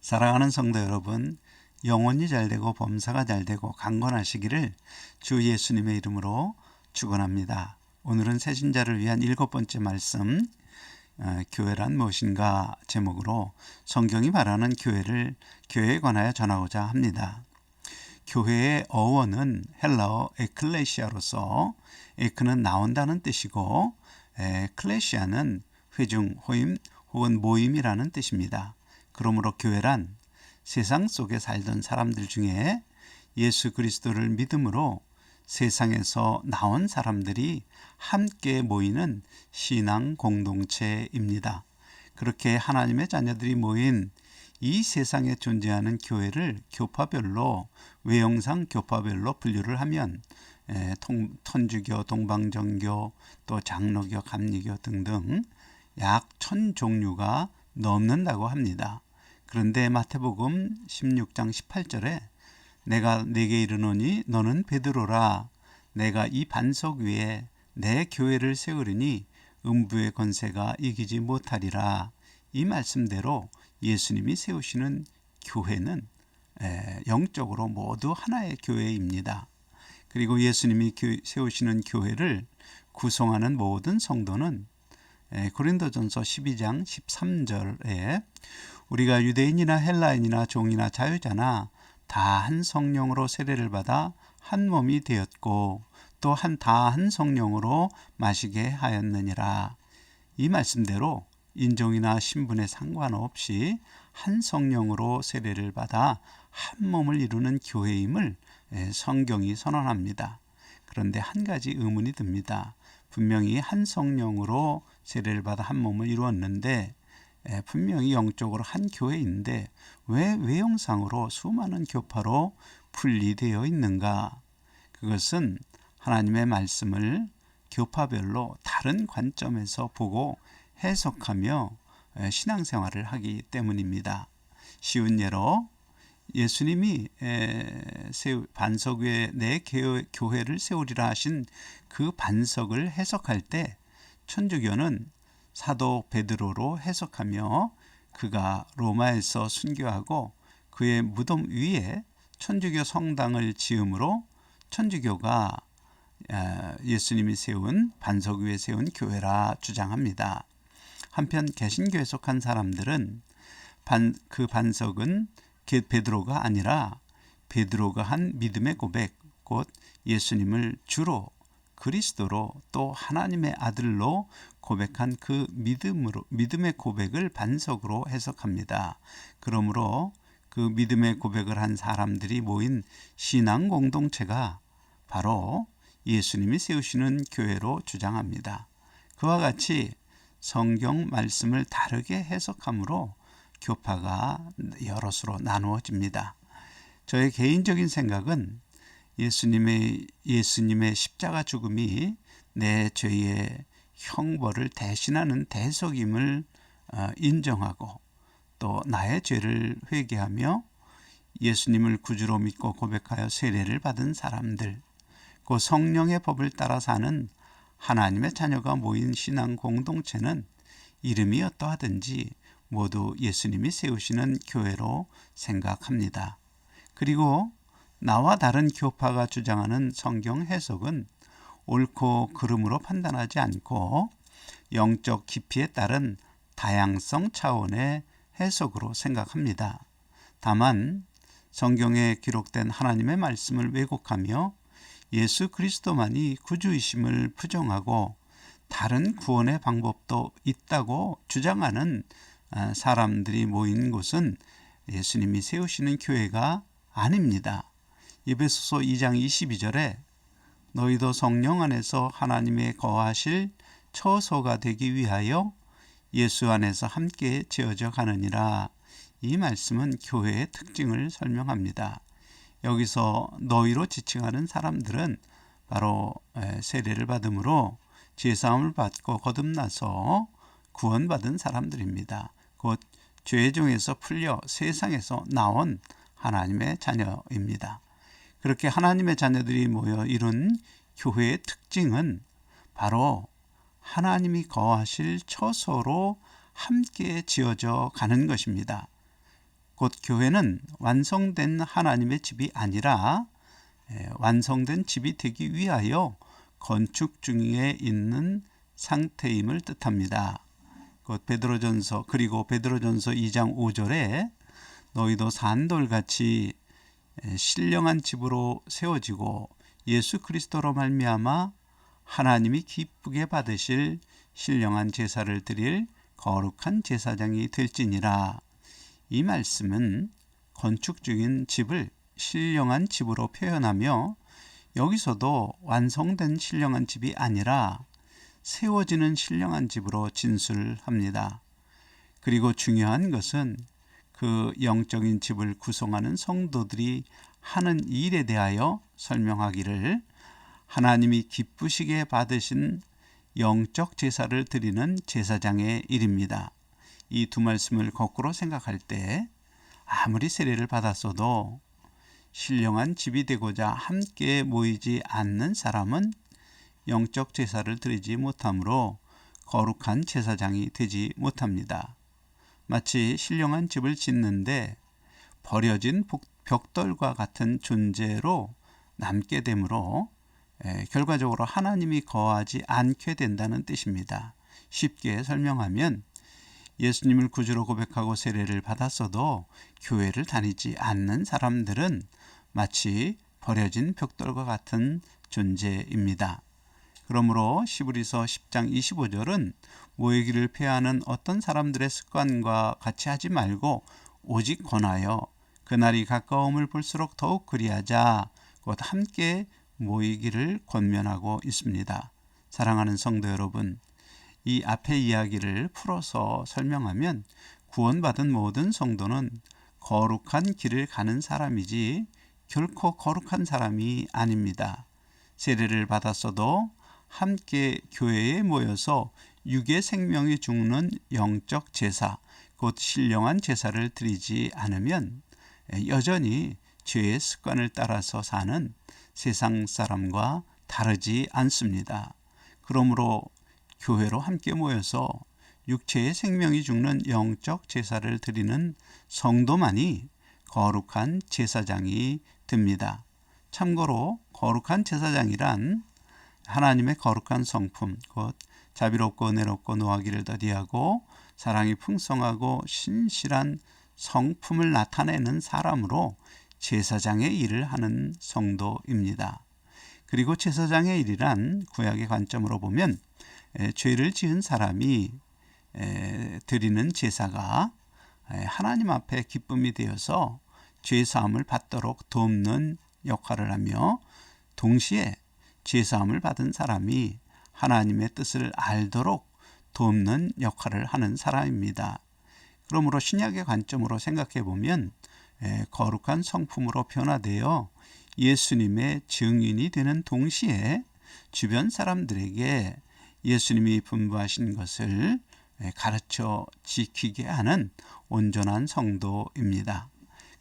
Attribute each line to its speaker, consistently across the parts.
Speaker 1: 사랑하는 성도 여러분, 영혼이 잘되고 범사가 잘되고 강건하시기를 주 예수님의 이름으로 축원합니다. 오늘은 새신자를 위한 7번째 말씀, 교회란 무엇인가 제목으로 성경이 말하는 교회에 관하여 전하고자 합니다. 교회의 어원은 헬라어 에클레시아로서, 에크는 나온다는 뜻이고 클레시아는 회중, 호임 혹은 모임이라는 뜻입니다. 그러므로 교회란 세상 속에 살던 사람들 중에 예수 그리스도를 믿음으로 세상에서 나온 사람들이 함께 모이는 신앙 공동체입니다. 그렇게 하나님의 자녀들이 모인 이 세상에 존재하는 교회를 교파별로, 외형상 교파별로 분류를 하면 천주교, 동방정교, 또 장로교, 감리교 등등 약 1000종류가 넘는다고 합니다. 그런데 마태복음 16장 18절에 내가 네게 이르노니 너는 베드로라, 내가 이 반석 위에 내 교회를 세우리니 음부의 권세가 이기지 못하리라, 이 말씀대로 예수님이 세우시는 교회는 영적으로 모두 하나의 교회입니다. 그리고 예수님이 세우시는 교회를 구성하는 모든 성도는 고린도전서 12장 13절에 우리가 유대인이나 헬라인이나 종이나 자유자나 다 한 성령으로 세례를 받아 한 몸이 되었고 또 다 한 성령으로 마시게 하였느니라, 이 말씀대로 인종이나 신분에 상관없이 한 성령으로 세례를 받아 한 몸을 이루는 교회임을 성경이 선언합니다. 그런데 한 가지 의문이 듭니다. 분명히 한 성령으로 세례를 받아 한 몸을 이루었는데 분명히 영적으로 한 교회인데 왜 외형상으로 수많은 교파로 분리되어 있는가? 그것은 하나님의 말씀을 교파별로 다른 관점에서 보고 해석하며 신앙생활을 하기 때문입니다. 쉬운 예로 예수님이 반석 위에 내 교회를 세우리라 하신 그 반석을 해석할 때 천주교는 사도 베드로로 해석하며 그가 로마에서 순교하고 그의 무덤 위에 천주교 성당을 지음으로 천주교가 예수님이 세운 반석 위에 세운 교회라 주장합니다. 한편 개신교에 속한 사람들은 그 반석은 베드로가 아니라 베드로가 한 믿음의 고백, 곧 예수님을 주로 그리스도로 또 하나님의 아들로 고백한 그 믿음의 고백을 반석으로 해석합니다. 그러므로 그 믿음의 고백을 한 사람들이 모인 신앙 공동체가 바로 예수님이 세우시는 교회로 주장합니다. 그와 같이 성경 말씀을 다르게 해석함으로 교파가 여럿으로 나누어집니다. 저의 개인적인 생각은 예수님의 십자가 죽음이 내 죄의 형벌을 대신하는 대속임을 인정하고 또 나의 죄를 회개하며 예수님을 구주로 믿고 고백하여 세례를 받은 사람들, 그 성령의 법을 따라 사는 하나님의 자녀가 모인 신앙 공동체는 이름이 어떠하든지 모두 예수님이 세우시는 교회로 생각합니다. 그리고 나와 다른 교파가 주장하는 성경 해석은 옳고 그름으로 판단하지 않고 영적 깊이에 따른 다양성 차원의 해석으로 생각합니다. 다만 성경에 기록된 하나님의 말씀을 왜곡하며 예수 그리스도만이 구주이심을 부정하고 다른 구원의 방법도 있다고 주장하는 사람들이 모인 곳은 예수님이 세우시는 교회가 아닙니다. 에베소서 2장 22절에 너희도 성령 안에서 하나님의 거하실 처소가 되기 위하여 예수 안에서 함께 지어져 가느니라, 이 말씀은 교회의 특징을 설명합니다. 여기서 너희로 지칭하는 사람들은 바로 세례를 받음으로 죄사함을 받고 거듭나서 구원받은 사람들입니다. 곧 죄 중에서 풀려 세상에서 나온 하나님의 자녀입니다. 그렇게 하나님의 자녀들이 모여 이룬 교회의 특징은 바로 하나님이 거하실 처소로 함께 지어져 가는 것입니다. 곧 교회는 완성된 하나님의 집이 아니라 완성된 집이 되기 위하여 건축 중에 있는 상태임을 뜻합니다. 곧 베드로전서 2장 5절에 너희도 산돌같이 신령한 집으로 세워지고 예수 그리스도로 말미암아 하나님이 기쁘게 받으실 신령한 제사를 드릴 거룩한 제사장이 될지니라. 이 말씀은 건축 중인 집을 신령한 집으로 표현하며 여기서도 완성된 신령한 집이 아니라 세워지는 신령한 집으로 진술합니다. 그리고 중요한 것은 그 영적인 집을 구성하는 성도들이 하는 일에 대하여 설명하기를 하나님이 기쁘시게 받으신 영적 제사를 드리는 제사장의 일입니다. 이 두 말씀을 거꾸로 생각할 때 아무리 세례를 받았어도 신령한 집이 되고자 함께 모이지 않는 사람은 영적 제사를 드리지 못하므로 거룩한 제사장이 되지 못합니다. 마치 신령한 집을 짓는데 버려진 벽돌과 같은 존재로 남게 되므로 결과적으로 하나님이 거하지 않게 된다는 뜻입니다. 쉽게 설명하면 예수님을 구주로 고백하고 세례를 받았어도 교회를 다니지 않는 사람들은 마치 버려진 벽돌과 같은 존재입니다. 그러므로 시브리서 10장 25절은 모이기를 폐하는 어떤 사람들의 습관과 같이 하지 말고 오직 권하여 그날이 가까움을 볼수록 더욱 그리하자 곧 함께 모이기를 권면하고 있습니다. 사랑하는 성도 여러분, 이 앞의 이야기를 풀어서 설명하면 구원받은 모든 성도는 거룩한 길을 가는 사람이지 결코 거룩한 사람이 아닙니다. 세례를 받았어도 함께 교회에 모여서 육의 생명이 죽는 영적 제사, 곧 신령한 제사를 드리지 않으면 여전히 죄의 습관을 따라서 사는 세상 사람과 다르지 않습니다. 그러므로 교회로 함께 모여서 육체의 생명이 죽는 영적 제사를 드리는 성도만이 거룩한 제사장이 됩니다. 참고로 거룩한 제사장이란 하나님의 거룩한 성품, 곧 자비롭고 은혜롭고 노하기를 더디하고 사랑이 풍성하고 신실한 성품을 나타내는 사람으로 제사장의 일을 하는 성도입니다. 그리고 제사장의 일이란 구약의 관점으로 보면 죄를 지은 사람이 드리는 제사가 하나님 앞에 기쁨이 되어서 죄사함을 받도록 돕는 역할을 하며 동시에 죄사함을 받은 사람이 하나님의 뜻을 알도록 돕는 역할을 하는 사람입니다. 그러므로 신약의 관점으로 생각해 보면 거룩한 성품으로 변화되어 예수님의 증인이 되는 동시에 주변 사람들에게 예수님이 분부하신 것을 가르쳐 지키게 하는 온전한 성도입니다.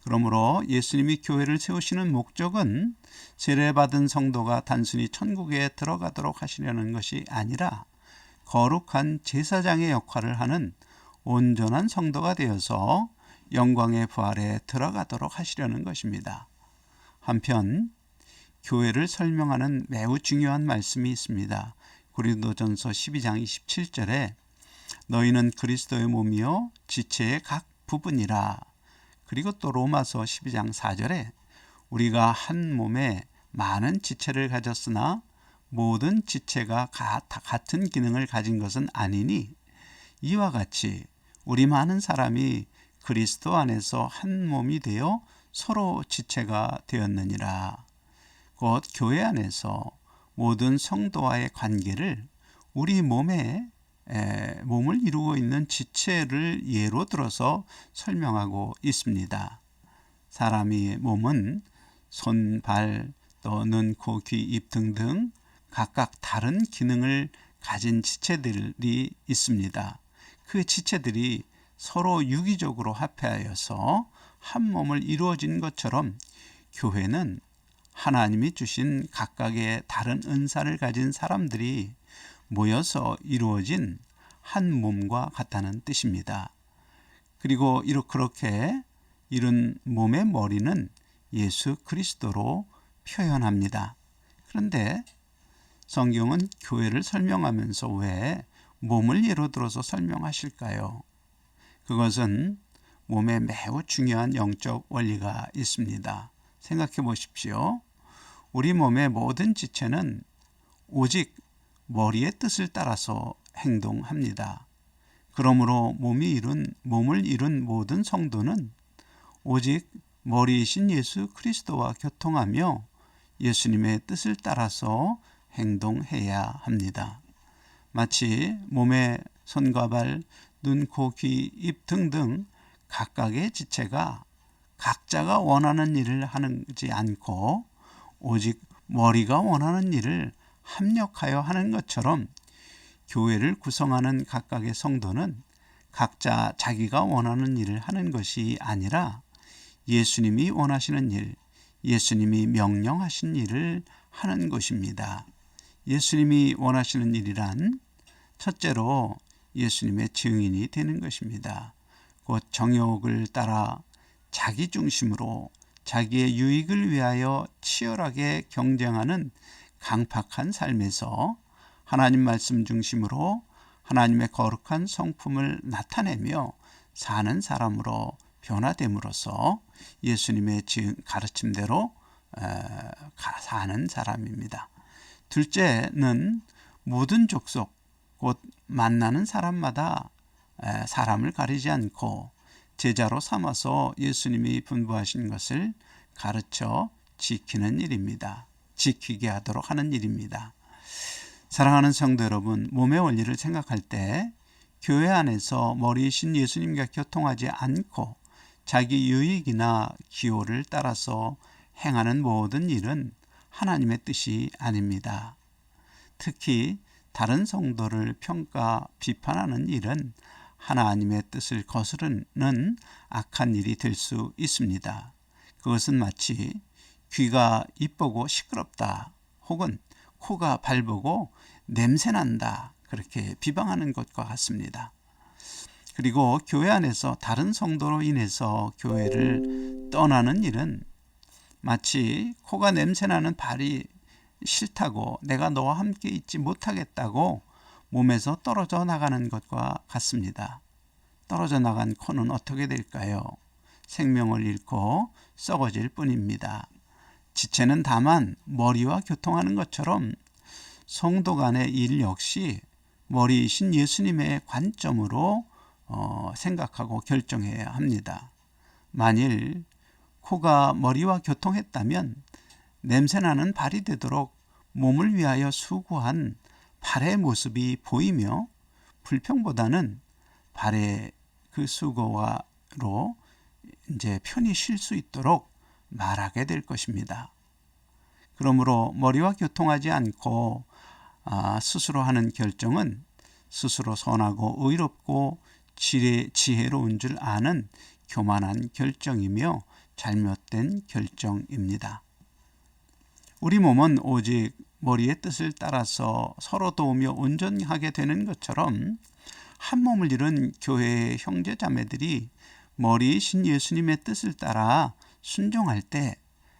Speaker 1: 그러므로 예수님이 교회를 세우시는 목적은 세례받은 성도가 단순히 천국에 들어가도록 하시려는 것이 아니라 거룩한 제사장의 역할을 하는 온전한 성도가 되어서 영광의 부활에 들어가도록 하시려는 것입니다. 한편 교회를 설명하는 매우 중요한 말씀이 있습니다. 고린도전서 12장 27절에 너희는 그리스도의 몸이요 지체의 각 부분이라. 그리고 또 로마서 12장 4절에 우리가 한 몸에 많은 지체를 가졌으나 모든 지체가 같은 기능을 가진 것은 아니니 이와 같이 우리 많은 사람이 그리스도 안에서 한 몸이 되어 서로 지체가 되었느니라. 곧 교회 안에서 모든 성도와의 관계를 우리 몸을 이루고 있는 지체를 예로 들어서 설명하고 있습니다. 사람의 몸은 손, 발, 또 눈, 코, 귀, 입 등등 각각 다른 기능을 가진 지체들이 있습니다. 그 지체들이 서로 유기적으로 합해하여서 한 몸을 이루어진 것처럼 교회는 하나님이 주신 각각의 다른 은사를 가진 사람들이 모여서 이루어진 한 몸과 같다는 뜻입니다. 그리고 그렇게 이룬 몸의 머리는 예수 그리스도로 표현합니다. 그런데 성경은 교회를 설명하면서 왜 몸을 예로 들어서 설명하실까요? 그것은 몸에 매우 중요한 영적 원리가 있습니다. 생각해 보십시오. 우리 몸의 모든 지체는 오직 머리의 뜻을 따라서 행동합니다. 그러므로 몸을 이룬 모든 성도는 오직 머리이신 예수 그리스도와 교통하며 예수님의 뜻을 따라서 행동해야 합니다. 마치 몸의 손과 발, 눈, 코, 귀, 입 등등 각각의 지체가 각자가 원하는 일을 하지 않고 오직 머리가 원하는 일을 합력하여 하는 것처럼 교회를 구성하는 각각의 성도는 각자 자기가 원하는 일을 하는 것이 아니라 예수님이 원하시는 일, 예수님이 명령하신 일을 하는 것입니다. 예수님이 원하시는 일이란 첫째로 예수님의 증인이 되는 것입니다. 곧 정욕을 따라 자기 중심으로 자기의 유익을 위하여 치열하게 경쟁하는 강팍한 삶에서 하나님 말씀 중심으로 하나님의 거룩한 성품을 나타내며 사는 사람으로 변화됨으로써 예수님의 가르침대로 사는 사람입니다. 둘째는 모든 족속, 곧 만나는 사람마다 사람을 가리지 않고 제자로 삼아서 예수님이 분부하신 것을 가르쳐 지키는 일입니다. 지키게 하도록 하는 일입니다. 사랑하는 성도 여러분, 몸의 원리를 생각할 때 교회 안에서 머리이신 예수님과 교통하지 않고 자기 유익이나 기호를 따라서 행하는 모든 일은 하나님의 뜻이 아닙니다. 특히 다른 성도를 평가, 비판하는 일은 하나님의 뜻을 거스르는 악한 일이 될 수 있습니다. 그것은 마치 귀가 이쁘고 시끄럽다, 혹은 코가 발보고 냄새난다, 그렇게 비방하는 것과 같습니다. 그리고 교회 안에서 다른 성도로 인해서 교회를 떠나는 일은 마치 코가 냄새나는 발이 싫다고 내가 너와 함께 있지 못하겠다고 몸에서 떨어져 나가는 것과 같습니다. 떨어져 나간 코는 어떻게 될까요? 생명을 잃고 썩어질 뿐입니다. 지체는 다만 머리와 교통하는 것처럼 성도 간의 일 역시 머리이신 예수님의 관점으로 생각하고 결정해야 합니다. 만일 코가 머리와 교통했다면 냄새나는 발이 되도록 몸을 위하여 수고한 발의 모습이 보이며 불평보다는 발의 그 수고로 이제 편히 쉴 수 있도록 말하게 될 것입니다. 그러므로 머리와 교통하지 않고 스스로 하는 결정은 스스로 선하고 의롭고 지혜로운 줄 아는 교만한 결정이며 잘못된 결정입니다. 우리 몸은 오직 머리의 뜻을 따라서 서로 도우며 온전하게 되는 것처럼 한 몸을 이룬 교회의 형제 자매들이 머리이신 예수님의 뜻을 따라 순종할 때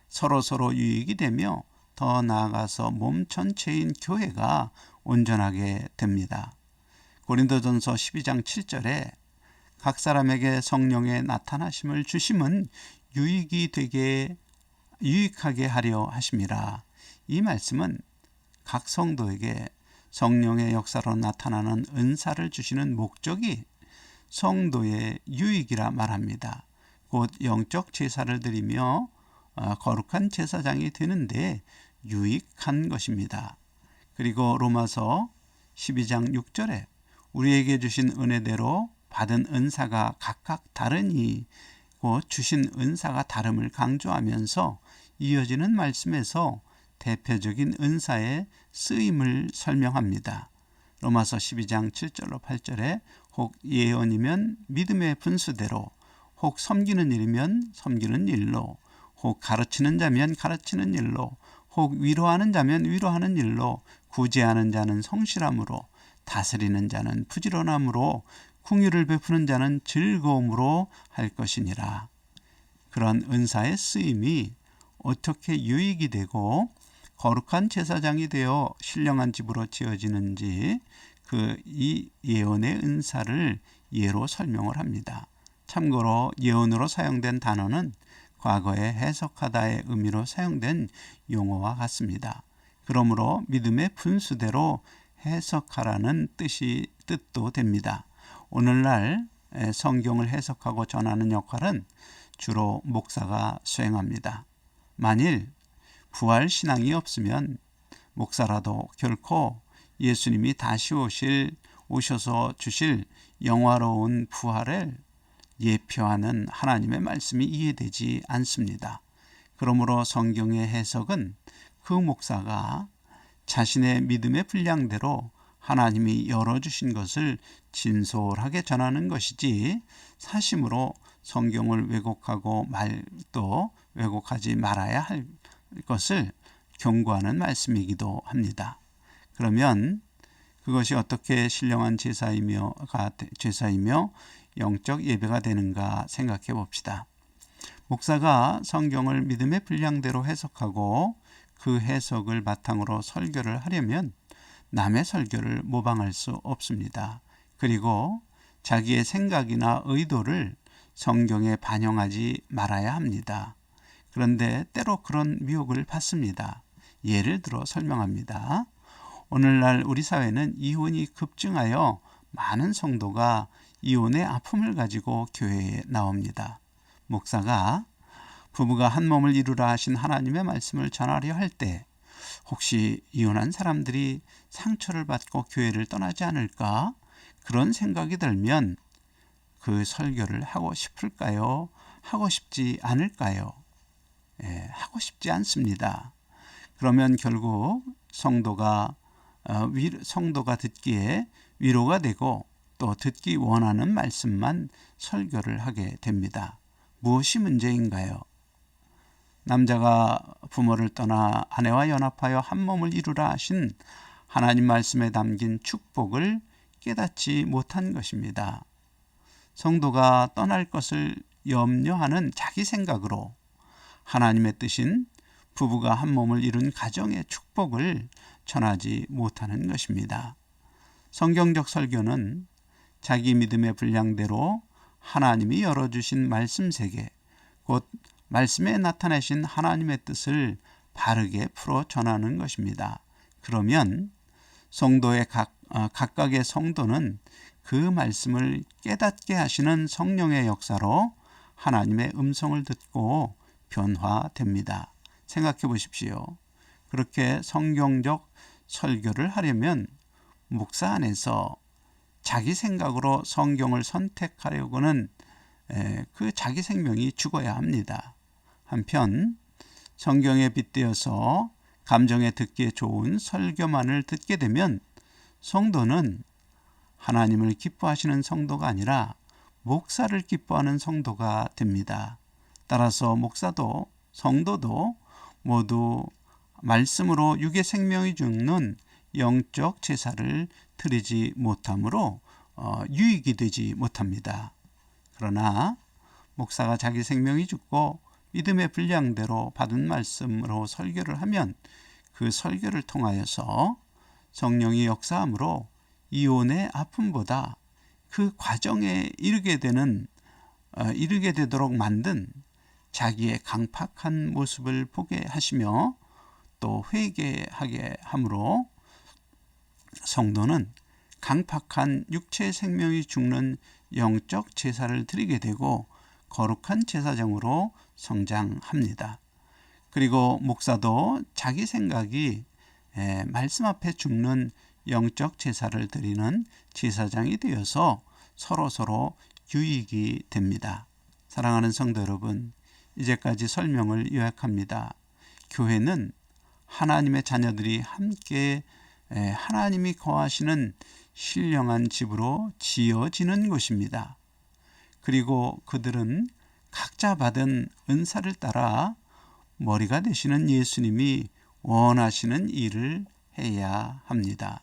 Speaker 1: 서로 유익이 되며 더 나아가서 몸 전체인 교회가 온전하게 됩니다. 고린도전서 12장 7절에 각 사람에게 성령의 나타나심을 주심은 유익하게 하려 하심이라. 이 말씀은 각 성도에게 성령의 역사로 나타나는 은사를 주시는 목적이 성도의 유익이라 말합니다. 곧 영적 제사를 드리며 거룩한 제사장이 되는데 유익한 것입니다. 그리고 로마서 12장 6절에 우리에게 주신 은혜대로 받은 은사가 각각 다르니 곧 주신 은사가 다름을 강조하면서 이어지는 말씀에서 대표적인 은사의 쓰임을 설명합니다. 로마서 12장 7절로 8절에 혹 예언이면 믿음의 분수대로, 혹 섬기는 일이면 섬기는 일로, 혹 가르치는 자면 가르치는 일로, 혹 위로하는 자면 위로하는 일로, 구제하는 자는 성실함으로, 다스리는 자는 부지런함으로, 긍휼을 베푸는 자는 즐거움으로 할 것이니라. 그런 은사의 쓰임이 어떻게 유익이 되고 거룩한 제사장이 되어 신령한 집으로 지어지는지 이 예언의 은사를 예로 설명을 합니다. 참고로 예언으로 사용된 단어는 과거에 해석하다의 의미로 사용된 용어와 같습니다. 그러므로 믿음의 분수대로 해석하라는 뜻도 됩니다. 오늘날 성경을 해석하고 전하는 역할은 주로 목사가 수행합니다. 만일 부활 신앙이 없으면 목사라도 결코 예수님이 다시 오셔서 주실 영화로운 부활을 예표하는 하나님의 말씀이 이해되지 않습니다. 그러므로 성경의 해석은 그 목사가 자신의 믿음의 분량대로 하나님이 열어주신 것을 진솔하게 전하는 것이지 사심으로 성경을 왜곡하고 또 왜곡하지 말아야 할 것을 경고하는 말씀이기도 합니다. 그러면 그것이 어떻게 신령한 제사이며 영적 예배가 되는가 생각해 봅시다. 목사가 성경을 믿음의 분량대로 해석하고 그 해석을 바탕으로 설교를 하려면 남의 설교를 모방할 수 없습니다. 그리고 자기의 생각이나 의도를 성경에 반영하지 말아야 합니다. 그런데 때로 그런 미혹을 받습니다. 예를 들어 설명합니다. 오늘날 우리 사회는 이혼이 급증하여 많은 성도가 이혼의 아픔을 가지고 교회에 나옵니다. 목사가 부부가 한 몸을 이루라 하신 하나님의 말씀을 전하려 할 때 혹시 이혼한 사람들이 상처를 받고 교회를 떠나지 않을까? 그런 생각이 들면 그 설교를 하고 싶을까요? 하고 싶지 않을까요? 하고 싶지 않습니다. 그러면 결국 성도가 듣기에 위로가 되고 또 듣기 원하는 말씀만 설교를 하게 됩니다. 무엇이 문제인가요? 남자가 부모를 떠나 아내와 연합하여 한 몸을 이루라 하신 하나님 말씀에 담긴 축복을 깨닫지 못한 것입니다. 성도가 떠날 것을 염려하는 자기 생각으로 하나님의 뜻인 부부가 한 몸을 이룬 가정의 축복을 전하지 못하는 것입니다. 성경적 설교는 자기 믿음의 분량대로 하나님이 열어주신 말씀 세계, 곧 말씀에 나타내신 하나님의 뜻을 바르게 풀어 전하는 것입니다. 그러면 각각의 성도는 그 말씀을 깨닫게 하시는 성령의 역사로 하나님의 음성을 듣고 변화됩니다. 생각해 보십시오. 그렇게 성경적 설교를 하려면 목사 안에서 자기 생각으로 성경을 선택하려고는 그 자기 생명이 죽어야 합니다. 한편 성경에 빗대어서 감정에 듣기에 좋은 설교만을 듣게 되면 성도는 하나님을 기뻐하시는 성도가 아니라 목사를 기뻐하는 성도가 됩니다. 따라서 목사도 성도도 모두 말씀으로 육의 생명이 죽는 영적 제사를 드리지 못하므로 유익이 되지 못합니다. 그러나 목사가 자기 생명이 죽고 믿음의 분량대로 받은 말씀으로 설교를 하면 그 설교를 통하여서 성령이 역사함으로 이혼의 아픔보다 그 과정에 이르게 되도록 만든 자기의 강팍한 모습을 보게 하시며 또 회개하게 함으로 성도는 강팍한 육체의 생명이 죽는 영적 제사를 드리게 되고 거룩한 제사장으로 성장합니다. 그리고 목사도 자기 생각이 말씀 앞에 죽는 영적 제사를 드리는 제사장이 되어서 서로 유익이 됩니다. 사랑하는 성도 여러분, 이제까지 설명을 요약합니다. 교회는 하나님의 자녀들이 함께 하나님이 거하시는 신령한 집으로 지어지는 곳입니다. 그리고 그들은 각자 받은 은사를 따라 머리가 되시는 예수님이 원하시는 일을 해야 합니다.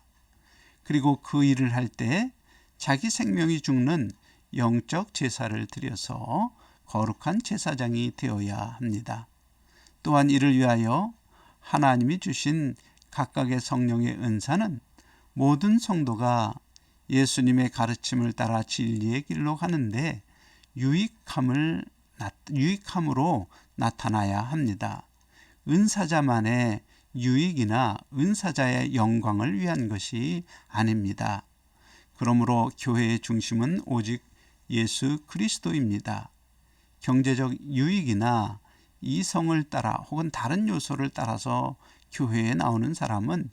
Speaker 1: 그리고 그 일을 할 때 자기 생명이 죽는 영적 제사를 드려서 거룩한 제사장이 되어야 합니다. 또한 이를 위하여 하나님이 주신 각각의 성령의 은사는 모든 성도가 예수님의 가르침을 따라 진리의 길로 가는데 유익함으로 나타나야 합니다. 은사자만의 유익이나 은사자의 영광을 위한 것이 아닙니다. 그러므로 교회의 중심은 오직 예수 그리스도입니다. 경제적 유익이나 이성을 따라 혹은 다른 요소를 따라서 교회에 나오는 사람은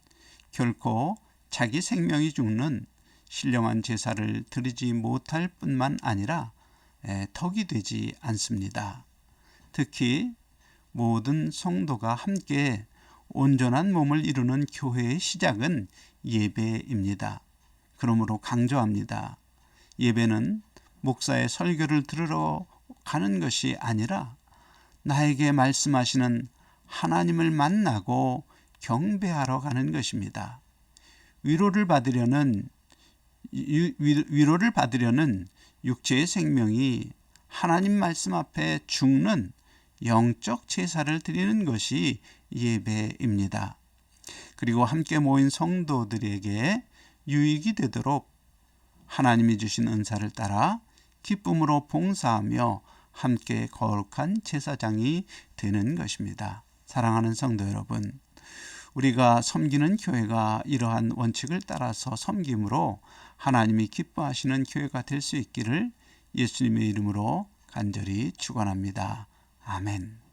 Speaker 1: 결코 자기 생명이 죽는 신령한 제사를 드리지 못할 뿐만 아니라 덕이 되지 않습니다. 특히 모든 성도가 함께 온전한 몸을 이루는 교회의 시작은 예배입니다. 그러므로 강조합니다. 예배는 목사의 설교를 들으러 가는 것이 아니라 나에게 말씀하시는 하나님을 만나고 경배하러 가는 것입니다. 위로를 받으려는 육체의 생명이 하나님 말씀 앞에 죽는 영적 제사를 드리는 것이 예배입니다. 그리고 함께 모인 성도들에게 유익이 되도록 하나님이 주신 은사를 따라 기쁨으로 봉사하며 함께 거룩한 제사장이 되는 것입니다. 사랑하는 성도 여러분, 우리가 섬기는 교회가 이러한 원칙을 따라서 섬김으로 하나님이 기뻐하시는 교회가 될 수 있기를 예수님의 이름으로 간절히 축원합니다. 아멘.